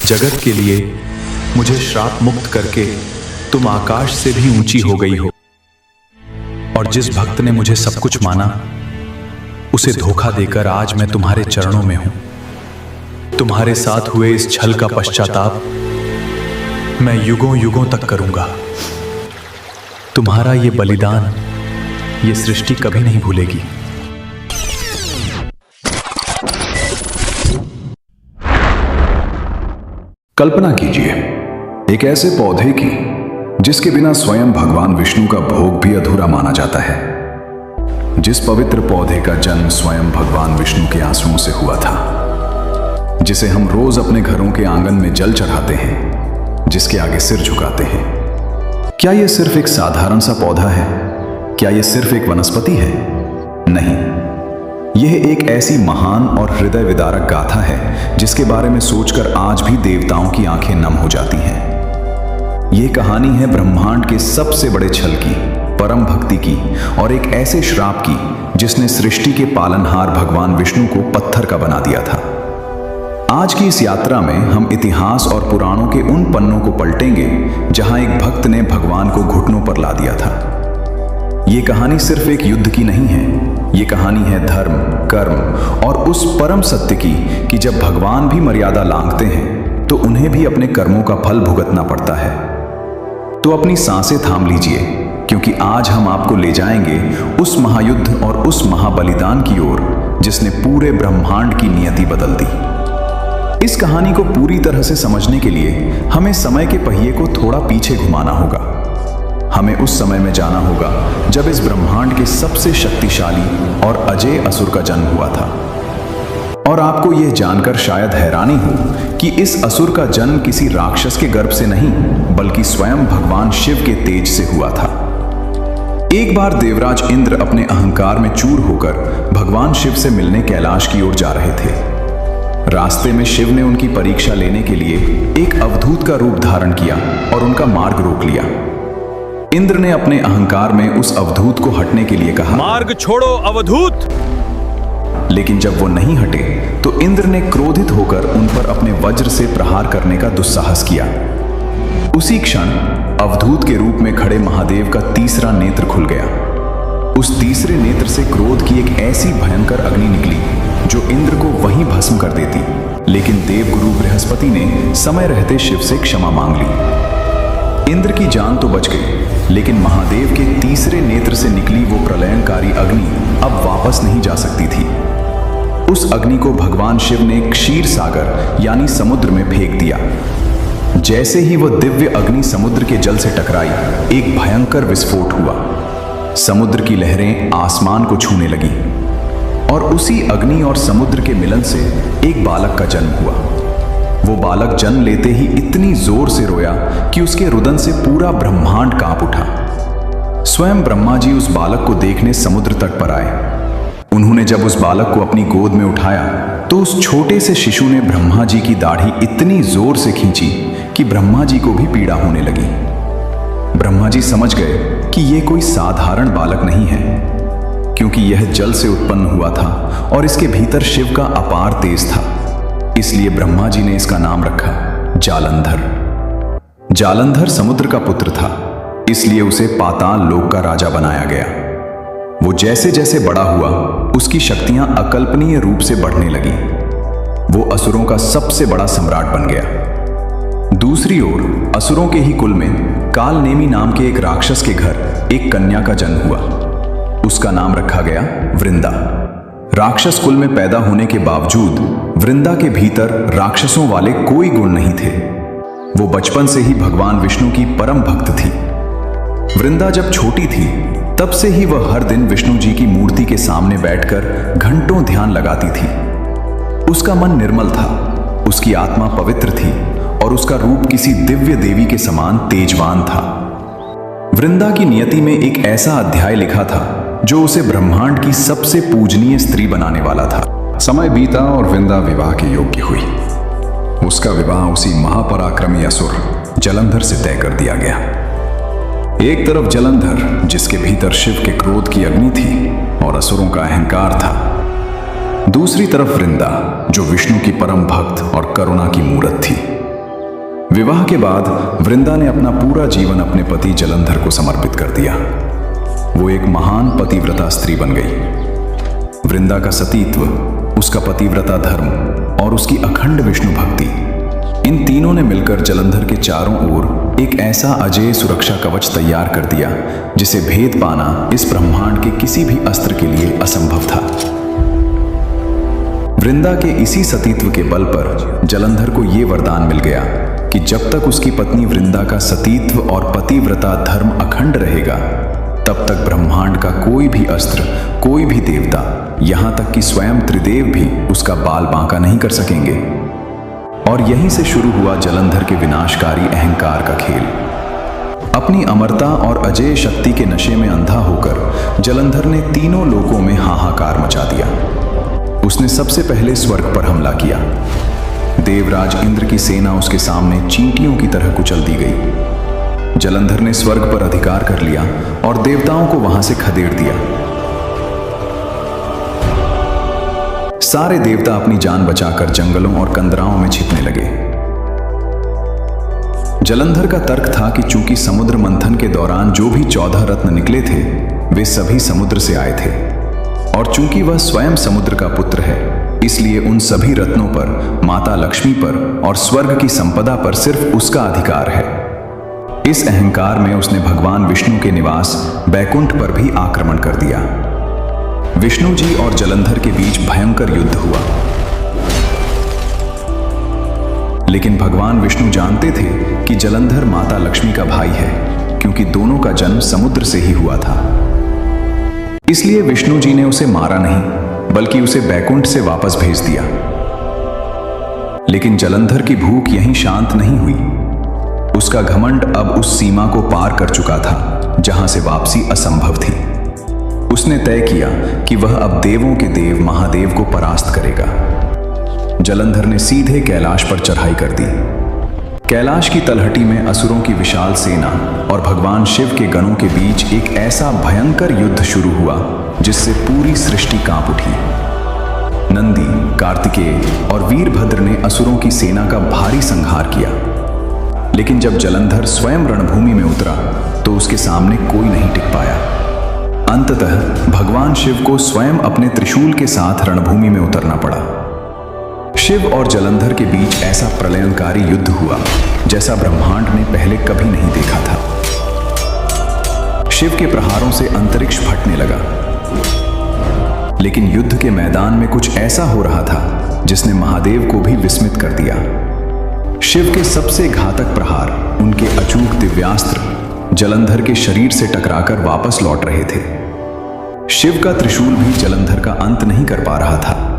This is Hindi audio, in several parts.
जगत के लिए मुझे श्राप मुक्त करके तुम आकाश से भी ऊंची हो गई हो। और जिस भक्त ने मुझे सब कुछ माना, उसे धोखा देकर आज मैं तुम्हारे चरणों में हूं। तुम्हारे साथ हुए इस छल का पश्चाताप मैं युगों युगों तक करूंगा। तुम्हारा ये बलिदान ये सृष्टि कभी नहीं भूलेगी। कल्पना कीजिए एक ऐसे पौधे की जिसके बिना स्वयं भगवान विष्णु का भोग भी अधूरा माना जाता है। जिस पवित्र पौधे का जन्म स्वयं भगवान विष्णु के आंसुओं से हुआ था, जिसे हम रोज अपने घरों के आंगन में जल चढ़ाते हैं, जिसके आगे सिर झुकाते हैं। क्या यह सिर्फ एक साधारण सा पौधा है? क्या यह सिर्फ एक वनस्पति है? नहीं, यह एक ऐसी महान और हृदय विदारक गाथा है जिसके बारे में सोचकर आज भी देवताओं की आंखें नम हो जाती हैं। यह कहानी है ब्रह्मांड के सबसे बड़े छल की, परम भक्ति की और एक ऐसे श्राप की जिसने सृष्टि के पालनहार भगवान विष्णु को पत्थर का बना दिया था। आज की इस यात्रा में हम इतिहास और पुराणों के उन पन्नों को पलटेंगे जहां एक भक्त ने भगवान को घुटनों पर ला दिया था। ये कहानी सिर्फ एक युद्ध की नहीं है, ये कहानी है धर्म, कर्म और उस परम सत्य की कि जब भगवान भी मर्यादा लांघते हैं तो उन्हें भी अपने कर्मों का फल भुगतना पड़ता है। तो अपनी सांसें थाम लीजिए, क्योंकि आज हम आपको ले जाएंगे उस महायुद्ध और उस महाबलिदान की ओर जिसने पूरे ब्रह्मांड की नियति बदल दी। इस कहानी को पूरी तरह से समझने के लिए हमें समय के पहिए को थोड़ा पीछे घुमाना होगा। हमें उस समय में जाना होगा जब इस ब्रह्मांड के सबसे शक्तिशाली और अजेय असुर का जन्म हुआ था। और आपको यह जानकर शायद हैरानी हो कि इस असुर का जन्म किसी राक्षस के गर्भ से नहीं, बल्कि स्वयं भगवान शिव के तेज से हुआ था। एक बार देवराज इंद्र अपने अहंकार में चूर होकर भगवान शिव से मिलने कैलाश की ओर जा रहे थे। रास्ते में शिव ने उनकी परीक्षा लेने के लिए एक अवधूत का रूप धारण किया और उनका मार्ग रोक लिया। इंद्र ने अपने अहंकार में उस अवधूत को हटने के लिए कहा, मार्ग छोड़ो अवधूत। लेकिन जब वो नहीं हटे तो इंद्र ने क्रोधित होकर उन पर अपने वज्र से प्रहार करने का दुस्साहस किया। उसी क्षण अवधूत के रूप में खड़े महादेव का तीसरा नेत्र खुल गया। उस तीसरे नेत्र से क्रोध की एक ऐसी भयंकर अग्नि निकली जो इंद्र को वहीं भस्म कर देती। लेकिन देवगुरु बृहस्पति ने समय रहते शिव से क्षमा मांग ली। इंद्र की जान तो बच गई, लेकिन महादेव के तीसरे नेत्र से निकली वो प्रलयंकारी अग्नि अब वापस नहीं जा सकती थी। उस अग्नि को भगवान शिव ने क्षीर सागर यानी समुद्र में फेंक दिया। जैसे ही वह दिव्य अग्नि समुद्र के जल से टकराई, एक भयंकर विस्फोट हुआ। समुद्र की लहरें आसमान को छूने लगी और उसी अग्नि और समुद्र के मिलन से एक बालक का जन्म हुआ। वो बालक जन्म लेते ही इतनी जोर से रोया कि उसके रुदन से पूरा ब्रह्मांड कांप उठा। स्वयं ब्रह्मा जी उस बालक को देखने समुद्र तट पर आए। उन्होंने जब उस बालक को अपनी गोद में उठाया तो उस छोटे से शिशु ने ब्रह्मा जी की दाढ़ी इतनी जोर से खींची कि ब्रह्मा जी को भी पीड़ा होने लगी। ब्रह्मा जी समझ गए कि यह कोई साधारण बालक नहीं है, क्योंकि यह जल से उत्पन्न हुआ था और इसके भीतर शिव का अपार तेज था। इसलिए ब्रह्मा जी ने इसका नाम रखा जालंधर। जालंधर समुद्र का पुत्र था, इसलिए उसे पाताल लोक का राजा बनाया गया। वो जैसे जैसे बड़ा हुआ, उसकी शक्तियां अकल्पनीय रूप से बढ़ने लगी। वो असुरों का सबसे बड़ा सम्राट बन गया। दूसरी ओर असुरों के ही कुल में कालनेमी नाम के एक राक्षस के घर एक कन्या का जन्म हुआ। उसका नाम रखा गया वृंदा। राक्षस कुल में पैदा होने के बावजूद वृंदा के भीतर राक्षसों वाले कोई गुण नहीं थे। वो बचपन से ही भगवान विष्णु की परम भक्त थी। वृंदा जब छोटी थी तब से ही वह हर दिन विष्णु जी की मूर्ति के सामने बैठकर घंटों ध्यान लगाती थी। उसका मन निर्मल था, उसकी आत्मा पवित्र थी और उसका रूप किसी दिव्य देवी के समान तेजवान था। वृंदा की नियति में एक ऐसा अध्याय लिखा था जो उसे ब्रह्मांड की सबसे पूजनीय स्त्री बनाने वाला था। समय बीता और वृंदा विवाह के योग्य हुई। उसका विवाह उसी महापराक्रमी असुर जालंधर से तय कर दिया गया। एक तरफ जालंधर जिसके भीतर शिव के क्रोध की अग्नि थी और असुरों का अहंकार था, दूसरी तरफ वृंदा जो विष्णु की परम भक्त और करुणा की मूरत थी। विवाह के बाद वृंदा ने अपना पूरा जीवन अपने पति जलंधर को समर्पित कर दिया। वो एक महान पतिव्रता स्त्री बन गई। वृंदा का सतीत्व, उसका पतिव्रता धर्म और उसकी अखंड विष्णु भक्ति, इन तीनों ने मिलकर जलंधर के चारों ओर एक ऐसा अजेय सुरक्षा कवच तैयार कर दिया जिसे भेद पाना इस ब्रह्मांड के किसी भी अस्त्र के लिए असंभव था। वृंदा के इसी सतीत्व के बल पर जलंधर को यह वरदान मिल गया कि जब तक उसकी पत्नी वृंदा का सतीत्व और पतिव्रता धर्म अखंड रहेगा, तब तक ब्रह्मांड का कोई भी अस्त्र, कोई भी देवता, यहां तक कि स्वयं त्रिदेव भी उसका बाल बांका नहीं कर सकेंगे। और यहीं से शुरू हुआ जलंधर के विनाशकारी अहंकार का खेल। अपनी अमरता और अजेय शक्ति के नशे में अंधा होकर जलंधर ने तीनों लोकों में हाहाकार मचा दिया। उसने सबसे पहले स्वर्ग पर हमला किया। देवराज इंद्र की सेना उसके सामने चींटियों की तरह कुचल दी गई। जलंधर ने स्वर्ग पर अधिकार कर लिया और देवताओं को वहां से खदेड़ दिया। सारे देवता अपनी जान बचाकर जंगलों और कंदराओं में छिपने लगे। जलंधर का तर्क था कि चूंकि समुद्र मंथन के दौरान जो भी 14 रत्न निकले थे, वे सभी समुद्र से आए थे, और चूंकि वह स्वयं समुद्र का पुत्र है, इसलिए उन सभी रत्नों पर, माता लक्ष्मी पर और स्वर्ग की संपदा पर सिर्फ उसका अधिकार है। इस अहंकार में उसने भगवान विष्णु के निवास बैकुंठ पर भी आक्रमण कर दिया। विष्णु जी और जलंधर के बीच भयंकर युद्ध हुआ, लेकिन भगवान विष्णु जानते थे कि जलंधर माता लक्ष्मी का भाई है, क्योंकि दोनों का जन्म समुद्र से ही हुआ था। इसलिए विष्णु जी ने उसे मारा नहीं, बल्कि उसे बैकुंठ से वापस भेज दिया। लेकिन जलंधर की भूख यहीं शांत नहीं हुई। उसका घमंड अब उस सीमा को पार कर चुका था जहां से वापसी असंभव थी। उसने तय किया कि वह अब देवों के देव महादेव को परास्त करेगा। जलंधर ने सीधे कैलाश पर चढ़ाई कर दी। कैलाश की तलहटी में असुरों की विशाल सेना और भगवान शिव के गणों के बीच एक ऐसा भयंकर युद्ध शुरू हुआ जिससे पूरी सृष्टि कांप उठी। नंदी, कार्तिकेय और वीरभद्र ने असुरों की सेना का भारी संहार किया, लेकिन जब जलंधर स्वयं रणभूमि में उतरा तो उसके सामने कोई नहीं टिक पाया। अंततः भगवान शिव को स्वयं अपने त्रिशूल के साथ रणभूमि में उतरना पड़ा। शिव और जलंधर के बीच ऐसा प्रलयंकारी युद्ध हुआ जैसा ब्रह्मांड ने पहले कभी नहीं देखा था। शिव के प्रहारों से अंतरिक्ष फटने लगा, लेकिन युद्ध के मैदान में कुछ ऐसा हो रहा था जिसने महादेव को भी विस्मित कर दिया। शिव के सबसे घातक प्रहार, उनके अचूक दिव्यास्त्र जलंधर के शरीर से टकराकर वापस लौट रहे थे। शिव का त्रिशूल भी जलंधर का अंत नहीं कर पा रहा था।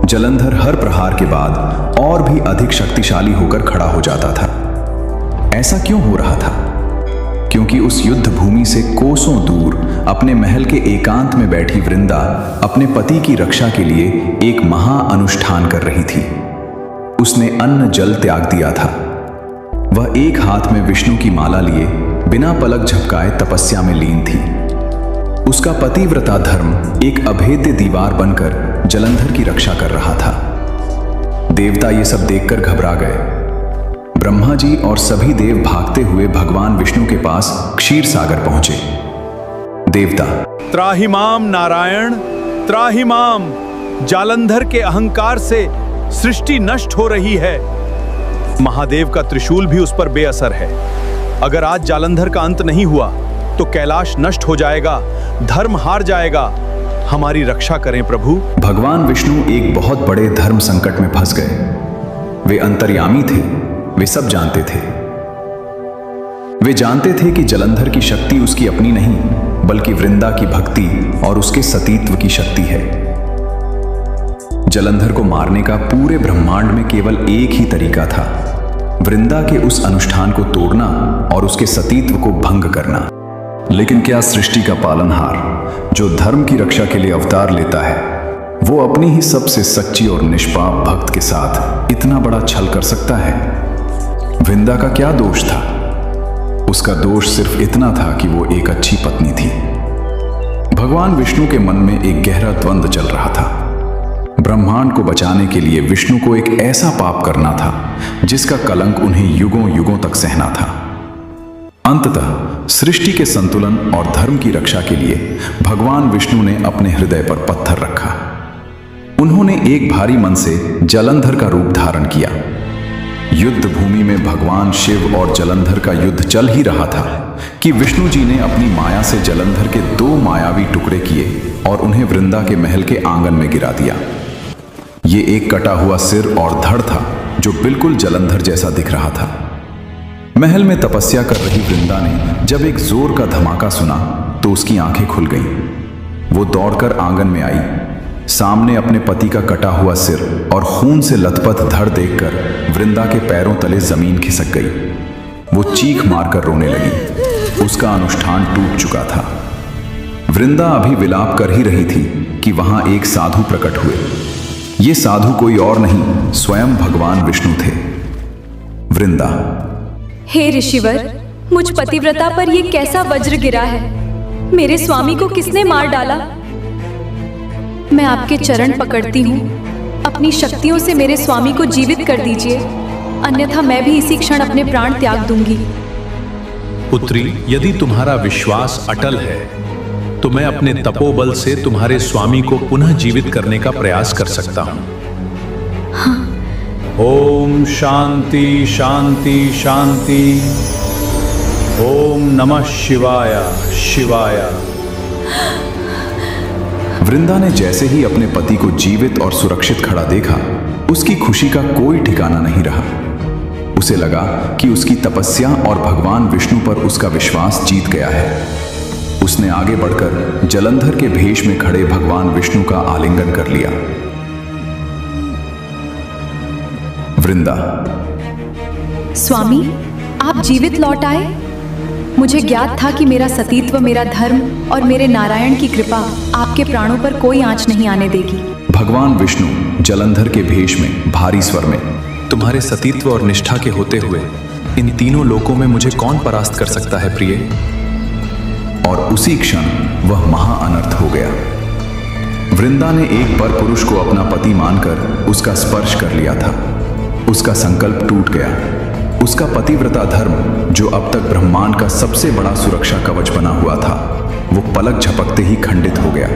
जलंधर हर प्रहार के बाद और भी अधिक शक्तिशाली होकर खड़ा हो जाता था। ऐसा क्यों हो रहा था? क्योंकि उस युद्ध भूमि से कोसों दूर अपने महल के एकांत में बैठी वृंदा अपने पति की रक्षा के लिए एक महा अनुष्ठान कर रही थी। उसने अन्न जल त्याग दिया था। वह एक हाथ में विष्णु की माला लिए बिना पलक झपकाए तपस्या में लीन थी। उसका पतिव्रता धर्म एक अभेद्य दीवार बनकर जलंधर की रक्षा कर रहा था। देवता ये सब देखकर घबरा गए। ब्रह्मा जी और सभी देव भागते हुए भगवान विष्णु के पास क्षीर सागर पहुंचे। देवता, त्राहिमाम नारायण, त्राहिमाम। जालंधर के अहंकार से सृष्टि नष्ट हो रही है। महादेव का त्रिशूल भी उस पर बेअसर है। अगर आज जालंधर का अंत नहीं हुआ तो कैलाश नष्ट हो जाएगा, धर्म हार जाएगा। हमारी रक्षा करें प्रभु। भगवान विष्णु एक बहुत बड़े धर्म संकट में फंस गए। वे अंतर्यामी थे, वे सब जानते थे। वे जानते थे कि जलंधर की शक्ति उसकी अपनी नहीं, बल्कि वृंदा की भक्ति और उसके सतीत्व की शक्ति है। जलंधर को मारने का पूरे ब्रह्मांड में केवल एक ही तरीका था, वृंदा के उस अनुष्ठान को तोड़ना और उसके सतीत्व को भंग करना। लेकिन क्या सृष्टि का पालनहार जो धर्म की रक्षा के लिए अवतार लेता है, वो अपनी ही सबसे सच्ची और निष्पाप भक्त के साथ इतना बड़ा छल कर सकता है? वृंदा का क्या दोष था? उसका दोष सिर्फ इतना था कि वो एक अच्छी पत्नी थी। भगवान विष्णु के मन में एक गहरा द्वंद्व चल रहा था। ब्रह्मांड को बचाने के लिए विष्णु को एक ऐसा पाप करना था जिसका कलंक उन्हें युगों युगों तक सहना था। अंततः सृष्टि के संतुलन और धर्म की रक्षा के लिए भगवान विष्णु ने अपने हृदय पर पत्थर रखा। उन्होंने एक भारी मन से जलंधर का रूप धारण किया। युद्ध भूमि में भगवान शिव और जलंधर का युद्ध चल ही रहा था कि विष्णु जी ने अपनी माया से जलंधर के 2 मायावी टुकड़े किए और उन्हें वृंदा के महल के आंगन में गिरा दिया। ये एक कटा हुआ सिर और धड़ था जो बिल्कुल जलंधर जैसा दिख रहा था। महल में तपस्या कर रही वृंदा ने जब एक जोर का धमाका सुना तो उसकी आंखें खुल गईं। वो दौड़कर आंगन में आई। सामने अपने पति का कटा हुआ सिर और खून से लथपथ धड़ देखकर वृंदा के पैरों तले जमीन खिसक गई। वो चीख मारकर रोने लगी। उसका अनुष्ठान टूट चुका था। वृंदा अभी विलाप कर ही रही थी कि वहां एक साधु प्रकट हुए। ये साधु कोई और नहीं, स्वयं भगवान विष्णु थे। वृंदा, हे ऋषिवर, मुझ पतिव्रता पर यह कैसा वज्र गिरा है? मेरे स्वामी को किसने मार डाला? मैं आपके चरण पकड़ती हूँ, अपनी शक्तियों से मेरे स्वामी को जीवित कर दीजिए, अन्यथा मैं भी इसी क्षण अपने प्राण त्याग दूंगी। पुत्री, यदि तुम्हारा विश्वास अटल है तो मैं अपने तपोबल से तुम्हारे स्वामी को पुनः जीवित करने का प्रयास कर सकता हूं। हाँ। ओम शांति शांति शांति। ओम नमः शिवाय शिवाय। वृंदा ने जैसे ही अपने पति को जीवित और सुरक्षित खड़ा देखा, उसकी खुशी का कोई ठिकाना नहीं रहा। उसे लगा कि उसकी तपस्या और भगवान विष्णु पर उसका विश्वास जीत गया है। उसने आगे बढ़कर जलंधर के भेष में खड़े भगवान विष्णु का आलिंगन कर लिया। वृंदा, स्वामी, आप जीवित लौट आए। मुझे ज्ञात था कि मेरा सतीत्व, मेरा धर्म और मेरे नारायण की कृपा आपके प्राणों पर कोई आंच नहीं आने देगी। भगवान विष्णु जलंधर के भेष में भारी स्वर में, तुम्हारे सतीत्व और निष्ठा के होते हुए इन तीनों लोकों में मुझे कौन परास्त कर सकता है प्रिय? और उसी क्षण वह महाअनर्थ हो गया। वृंदा ने एक पर पुरुष को अपना पति मानकर उसका स्पर्श कर लिया था। उसका संकल्प टूट गया। उसका पतिव्रता धर्म, जो अब तक ब्रह्मांड का सबसे बड़ा सुरक्षा कवच बना हुआ था, वो पलक झपकते ही खंडित हो गया।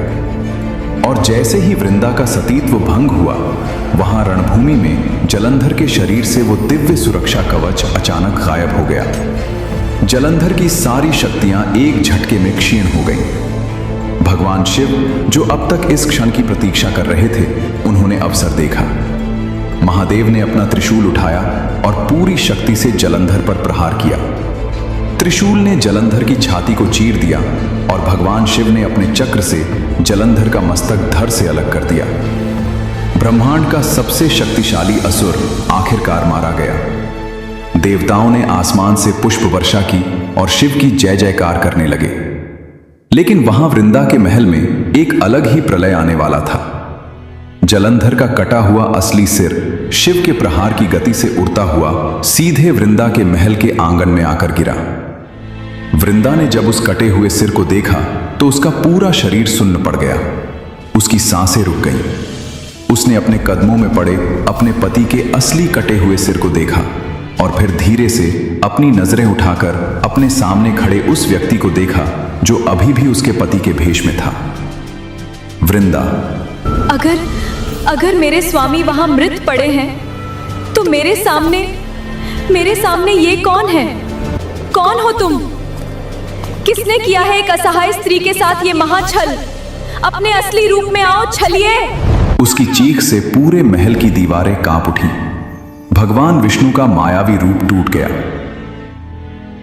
और जैसे ही वृंदा का सतीत्व भंग हुआ, वहां रणभूमि में जलंधर के शरीर से वो दिव्य सुरक्षा कवच अचानक गायब हो गया। जलंधर की सारी शक्तियां एक झटके में क्षीण हो गईं। भगवान शिव, जो अब तक इस क्षण की प्रतीक्षा कर रहे थे, उन्होंने अवसर देखा। महादेव ने अपना त्रिशूल उठाया और पूरी शक्ति से जलंधर पर प्रहार किया। त्रिशूल ने जलंधर की छाती को चीर दिया और भगवान शिव ने अपने चक्र से जलंधर का मस्तक धड़ से अलग कर दिया। ब्रह्मांड का सबसे शक्तिशाली असुर आखिरकार मारा गया। देवताओं ने आसमान से पुष्प वर्षा की और शिव की जय जयकार करने लगे। लेकिन वहां वृंदा के महल में एक अलग ही प्रलय आने वाला था। जलंधर का कटा हुआ असली सिर शिव के प्रहार की गति से उड़ता हुआ सीधे वृंदा के महल के आंगन में आकर गिरा। वृंदा ने जब उस कटे हुए सिर को देखा तो उसका पूरा शरीर सुन्न पड़ गया। उसकी सांसें रुक गईं। उसने अपने कदमों में पड़े अपने पति के असली कटे हुए सिर को देखा और फिर धीरे से अपनी नजरें उठाकर अपने सामने खड़े उस व्यक्ति को देखा जो अभी भी उसके पति के भेष में था। वृंदा, अगर मेरे स्वामी वहां मृत पड़े हैं तो मेरे सामने ये कौन है? कौन हो तुम? किसने किया है एक असहाय स्त्री के साथ ये महाछल? अपने असली रूप में आओ, छलिए। उसकी चीख से पूरे महल की दीवारें कांप उठी। भगवान विष्णु का मायावी रूप टूट गया।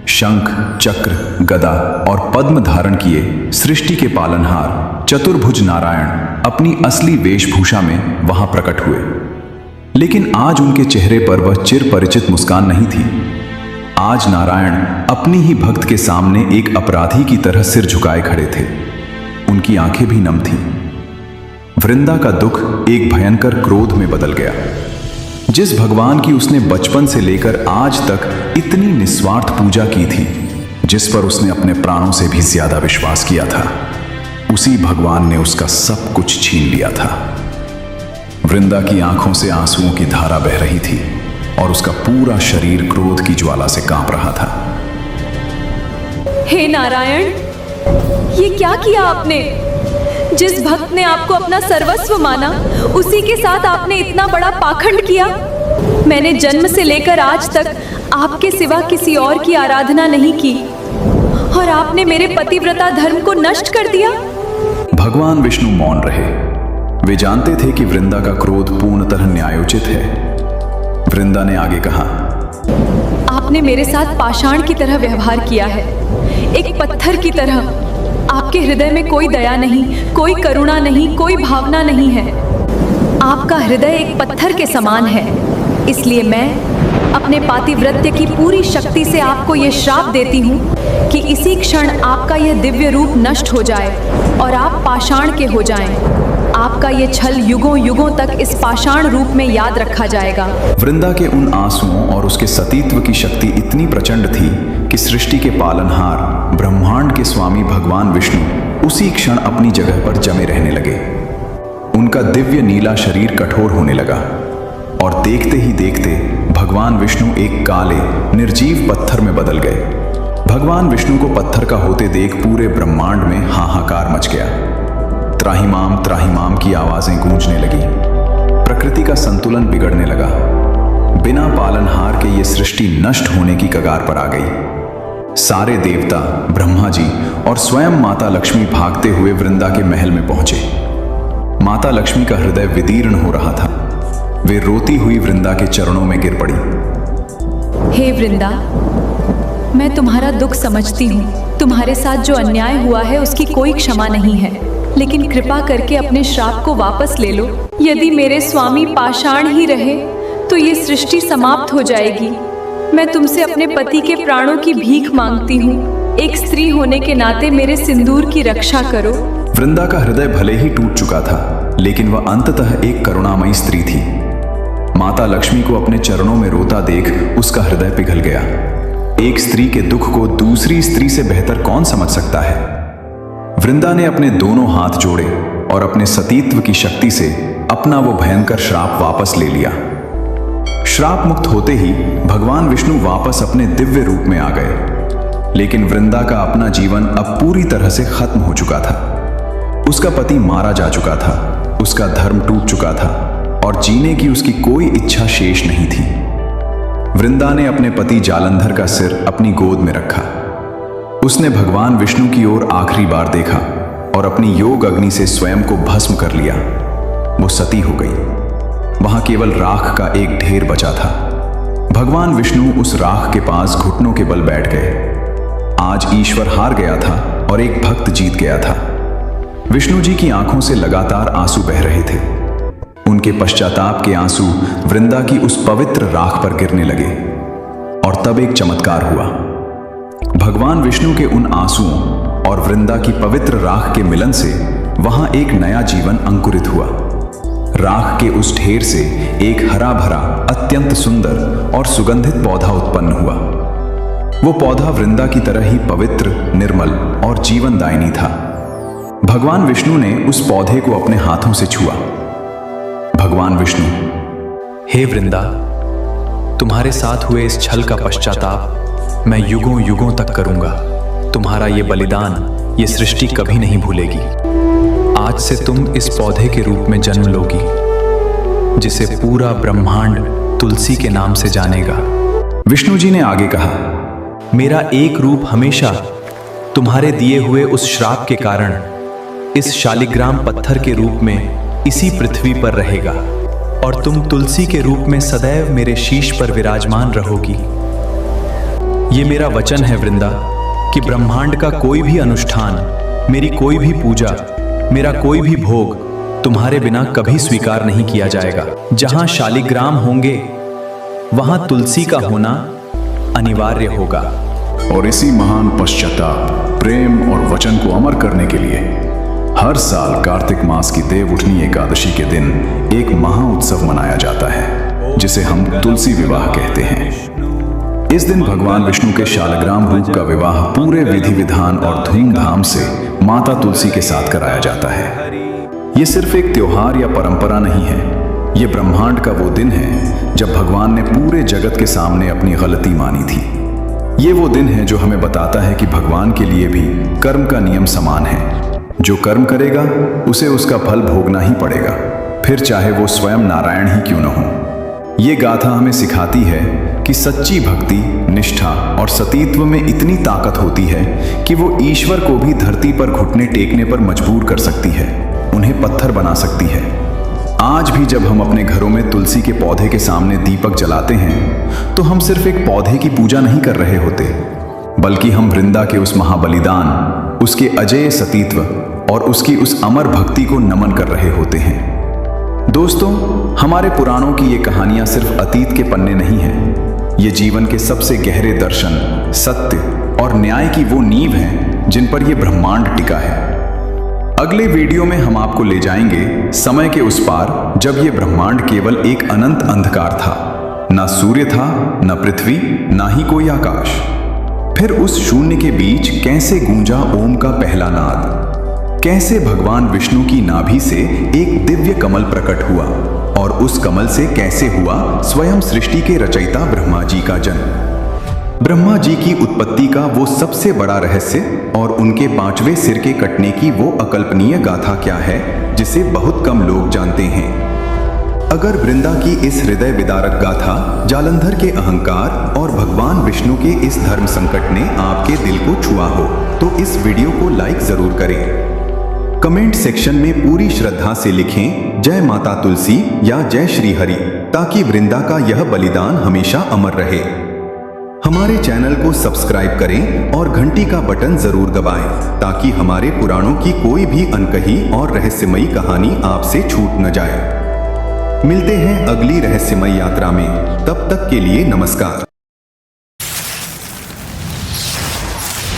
शंख, चक्र, गदा और पद्म धारण किए सृष्टि के पालनहार चतुर्भुज नारायण अपनी असली वेशभूषा में वहां प्रकट हुए। लेकिन आज उनके चेहरे पर वह चिर परिचित मुस्कान नहीं थी। आज नारायण अपनी ही भक्त के सामने एक अपराधी की तरह सिर झुकाए खड़े थे। उनकी आंखें भी नम थीं। वृंदा का दुख एक भयंकर क्रोध में बदल गया। जिस भगवान की उसने बचपन से लेकर आज तक इतनी निस्वार्थ पूजा की थी, जिस पर उसने अपने प्राणों से भी ज्यादा विश्वास किया था, उसी भगवान ने उसका सब कुछ छीन लिया था। वृंदा की आंखों से आंसुओं की धारा बह रही थी और उसका पूरा शरीर क्रोध की ज्वाला से कांप रहा था। हे नारायण, ये क्या किया आपने? जिस भक्त ने आपको अपना सर्वस्व माना, उसी के साथ आपने इतना बड़ा पाखंड किया। मैंने जन्म से लेकर आज तक आपके सिवा किसी और की आराधना नहीं की, और आपने मेरे पतिव्रता धर्म को नष्ट कर दिया। भगवान विष्णु मौन रहे। वे जानते थे कि वृंदा का क्रोध पूर्णतः न्यायोचित है। वृंदा ने आगे कहा, आपने मेरे साथ पाषाण की तरह व्यवहार किया है, एक पत्थर की तरह। आपके हृदय में कोई दया नहीं, कोई करुणा नहीं, कोई भावना नहीं है। आपका हृदय एक पत्थर के समान है। इसलिए मैं अपने पातिव्रत्य की पूरी शक्ति से आपको ये श्राप देती हूँ कि इसी क्षण आपका यह दिव्य रूप नष्ट हो जाए और आप पाषाण के हो जाएं। आपका ये छल युगों युगों तक इस पाषाण रूप में याद रखा जाएगा। वृंदा के उन आंसुओं और उसके सतीत्व की शक्ति इतनी प्रचंड थी कि सृष्टि के पालनहार, ब्रह्मांड के स्वामी भगवान विष्णु उसी क्षण अपनी जगह पर जमे रहने लगे। उनका दिव्य नीला शरीर कठोर होने लगा और देखते ही देखते भगवान विष्णु एक काले निर्जीव पत्थर में बदल गए। भगवान विष्णु को पत्थर का होते देख पूरे ब्रह्मांड में हाहाकार मच गया। त्राहिमाम की आवाजें गूंजने लगी। प्रकृति का संतुलन बिगड़ने लगा। बिना पालनहार के ये सृष्टि नष्ट होने की कगार पर आ गई। सारे देवता, ब्रह्मा जी और स्वयं माता लक्ष्मी भागते हुए वृंदा के महल में पहुंचे। माता लक्ष्मी का हृदय विदीर्ण हो रहा था। वे रोती हुई वृंदा के चरणों में गिर पड़ी। हे वृंदा, मैं तुम्हारा दुख समझती हूँ। तुम्हारे साथ जो अन्याय हुआ है उसकी कोई क्षमा नहीं है, लेकिन कृपा करके अपने श्राप को वापस ले लो। यदि मेरे स्वामी पाषाण ही रहे तो ये सृष्टि समाप्त हो जाएगी। मैं तुमसे अपने पति के प्राणों की भीख मांगती हूँ। एक स्त्री होने के नाते मेरे सिंदूर की रक्षा करो। वृंदा का हृदय भले ही टूट चुका था, लेकिन वह अंततः एक करुणामयी स्त्री थी। माता लक्ष्मी को अपने चरणों में रोता देख उसका हृदय पिघल गया। एक स्त्री के दुख को दूसरी स्त्री से बेहतर कौन समझ सकता है। वृंदा ने अपने दोनों हाथ जोड़े और अपने सतीत्व की शक्ति से अपना वो भयंकर श्राप वापस ले लिया। श्राप मुक्त होते ही भगवान विष्णु वापस अपने दिव्य रूप में आ गए। लेकिन वृंदा का अपना जीवन अब पूरी तरह से खत्म हो चुका था। उसका पति मारा जा चुका था, उसका धर्म टूट चुका था और जीने की उसकी कोई इच्छा शेष नहीं थी। वृंदा ने अपने पति जालंधर का सिर अपनी गोद में रखा। उसने भगवान विष्णु की ओर आखिरी बार देखा और अपनी योग अग्नि से स्वयं को भस्म कर लिया। वो सती हो गई। वहां केवल राख का एक ढेर बचा था। भगवान विष्णु उस राख के पास घुटनों के बल बैठ गए। आज ईश्वर हार गया था और एक भक्त जीत गया था। विष्णु जी की आंखों से लगातार आंसू बह रहे थे। उनके पश्चाताप के आंसू वृंदा की उस पवित्र राख पर गिरने लगे और तब एक चमत्कार हुआ। भगवान विष्णु के उन आंसुओं और वृंदा की पवित्र राख के मिलन से वहां एक नया जीवन अंकुरित हुआ। राख के उस ढेर से एक हरा भरा, अत्यंत सुंदर और सुगंधित पौधा उत्पन्न हुआ। वो पौधा वृंदा की तरह ही पवित्र, निर्मल और जीवनदायिनी था। भगवान विष्णु ने उस पौधे को अपने हाथों से छुआ। भगवान विष्णु, हे वृंदा, तुम्हारे साथ हुए इस छल का पश्चाताप मैं युगों युगों तक करूंगा। तुम्हारा ये बलिदान ये सृष्टि कभी नहीं भूलेगी। आज से तुम इस पौधे के रूप में जन्म लोगी, जिसे पूरा ब्रह्मांड तुलसी के नाम से जानेगा। विष्णु जी ने आगे कहा, मेरा एक रूप हमेशा तुम्हारे दिए हुए उस श्राप के कारण इस शालिग्राम पत्थर के रूप में इसी पृथ्वी पर रहेगा और तुम तुलसी के रूप में सदैव मेरे शीश पर विराजमान रहोगी। ये मेरा वचन है वृंदा कि ब्रह्मांड का कोई भी अनुष्ठान, मेरी कोई भी पूजा, मेरा कोई भी भोग तुम्हारे बिना कभी स्वीकार नहीं किया जाएगा। जहां शालिग्राम होंगे वहां तुलसी का होना अनिवार्य होगा। और इसी महान पश्चाताप, प्रेम और वचन को अमर करने के लिए हर साल कार्तिक मास की देव उठनी एकादशी के दिन एक महा उत्सव मनाया जाता है, जिसे हम तुलसी विवाह कहते हैं। इस दिन भगवान विष्णु के शालिग्राम रूप का विवाह पूरे विधि विधान और धूमधाम से माता तुलसी के साथ कराया जाता है। ये सिर्फ एक त्योहार या परंपरा नहीं है, ये ब्रह्मांड का वो दिन है जब भगवान ने पूरे जगत के सामने अपनी गलती मानी थी। ये वो दिन है जो हमें बताता है कि भगवान के लिए भी कर्म का नियम समान है। जो कर्म करेगा उसे उसका फल भोगना ही पड़ेगा, फिर चाहे वो स्वयं नारायण ही क्यों न हो। ये गाथा हमें सिखाती है कि सच्ची भक्ति, निष्ठा और सतीत्व में इतनी ताकत होती है कि वो ईश्वर को भी धरती पर घुटने टेकने पर मजबूर कर सकती है, उन्हें पत्थर बना सकती है। आज भी जब हम अपने घरों में तुलसी के पौधे के सामने दीपक जलाते हैं तो हम सिर्फ एक पौधे की पूजा नहीं कर रहे होते, बल्कि हम वृंदा के उस महाबलिदान, उसके अजेय सतीत्व और उसकी उस अमर भक्ति को नमन कर रहे होते हैं। दोस्तों, हमारे पुराणों की ये कहानियां सिर्फ अतीत के पन्ने नहीं हैं। ये जीवन के सबसे गहरे दर्शन, सत्य और न्याय की वो नींव हैं जिन पर यह ब्रह्मांड टिका है। अगले वीडियो में हम आपको ले जाएंगे समय के उस पार, जब यह ब्रह्मांड केवल एक अनंत अंधकार था। ना सूर्य था, ना पृथ्वी, ना ही कोई आकाश। फिर उस शून्य के बीच कैसे गूंजा ओम का पहला नाद, कैसे भगवान विष्णु की नाभि से एक दिव्य कमल प्रकट हुआ और उस कमल से कैसे हुआ स्वयं सृष्टि के रचयिता ब्रह्मा जी का जन्म। ब्रह्मा जी की उत्पत्ति का वो सबसे बड़ा रहस्य और उनके 5वें सिर के कटने की वो अकल्पनीय गाथा क्या है जिसे बहुत कम लोग जानते हैं। अगर वृंदा की इस हृदय विदारक गाथा, जालंधर के अहंकार और भगवान विष्णु के इस धर्म संकट ने आपके दिल को छुआ हो तो इस वीडियो को लाइक जरूर करें। कमेंट सेक्शन में पूरी श्रद्धा से लिखें जय माता तुलसी या जय श्री हरि, ताकि वृंदा का यह बलिदान हमेशा अमर रहे। हमारे चैनल को सब्सक्राइब करें और घंटी का बटन जरूर दबाएं ताकि हमारे पुराणों की कोई भी अनकही और रहस्यमयी कहानी आपसे छूट न जाए। मिलते हैं अगली रहस्यमयी यात्रा में, तब तक के लिए नमस्कार।